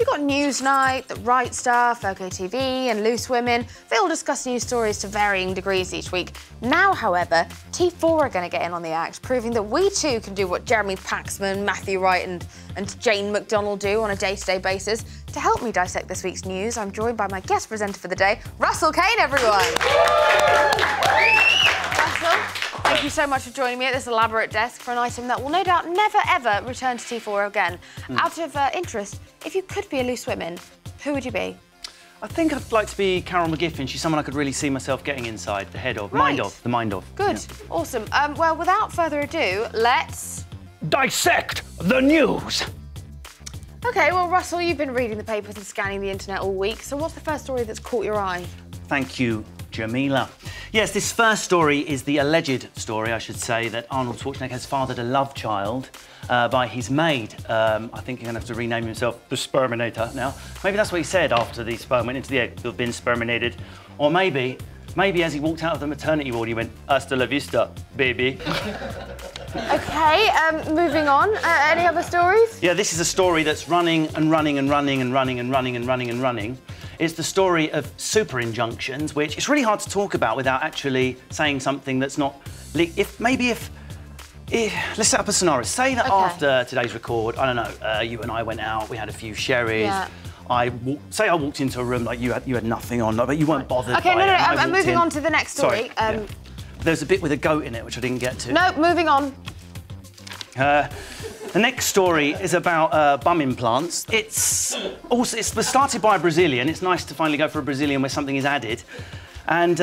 You've got Newsnight, The Right Stuff, OK TV and Loose Women. They all discuss news stories to varying degrees each week. Now, however, T4 are going to get in on the act, proving that we too can do what Jeremy Paxman, Matthew Wright and Jane McDonald do on a day-to-day basis. To help me dissect this week's news, I'm joined by my guest presenter for the day, Russell Kane, everyone. Russell, thank you so much for joining me at this elaborate desk for an item that will no doubt never, ever return to T4 again. Out of interest, if you could be a loose woman, who would you be? I think I'd like to be Carol McGiffin. She's someone I could really see myself getting inside, the head of, Right. the mind of. Good, yeah. Awesome. Well, without further ado, let's... Dissect the news! OK, well, Russell, you've been reading the papers and scanning the internet all week, so what's the first story that's caught your eye? Thank you, Jamila. Yes, this first story is the alleged story, I should say, that Arnold Schwarzenegger has fathered a love child by his maid. I think he's going to have to rename himself the Sperminator now. Maybe that's what he said after the sperm went into the egg, they've been sperminated. Or maybe as he walked out of the maternity ward, he went, hasta la vista, baby. OK, moving on. Any other stories? Yeah, this is a story that's running and running and running and running and running and running and running. It's the story of super injunctions, which it's really hard to talk about without actually saying something that's not... Let's set up a scenario. Say that after today's record, I don't know, you and I went out, we had a few sherries. Yeah. Say I walked into a room like you had nothing on, but you weren't bothered. OK, by no, it, I'm moving on to the next story. Sorry, yeah. There's a bit with a goat in it, which I didn't get to. No, moving on. The next story is about bum implants. It's started by a Brazilian. It's nice to finally go for a Brazilian where something is added. And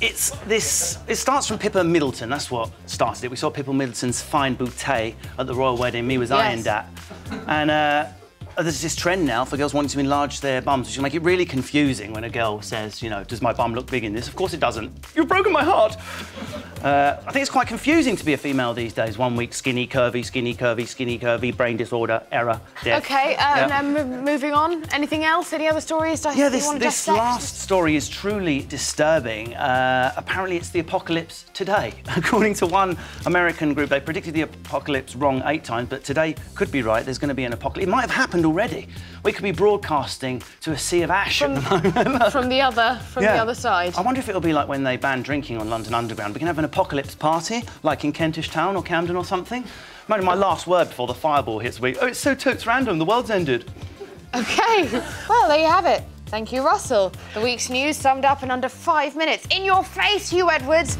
it starts from Pippa Middleton. That's what started it. We saw Pippa Middleton's fine bootay at the royal wedding me was ironed at. And there's this trend now for girls wanting to enlarge their bums, which will make it really confusing when a girl says, you know, does my bum look big in this? Of course it doesn't. You've broken my heart. I think it's quite confusing to be a female these days. 1 week skinny, curvy, skinny, curvy, skinny, curvy, brain disorder, error, death. OK, now moving on. Anything else? Any other stories? Yeah, this last story is truly disturbing. Apparently it's the apocalypse today. According to one American group, they predicted the apocalypse wrong 8 times, but today could be right. There's going to be an apocalypse. It might have happened already. We could be broadcasting to a sea of ash at the moment. From the other side. I wonder if it'll be like when they banned drinking on London Underground. We can have an apocalypse party, like in Kentish Town or Camden or something. Imagine my last word before the fireball hits me. Oh, it's so toots random, the world's ended. OK, well, there you have it. Thank you, Russell. The week's news summed up in under 5 minutes. In your face, Hugh Edwards.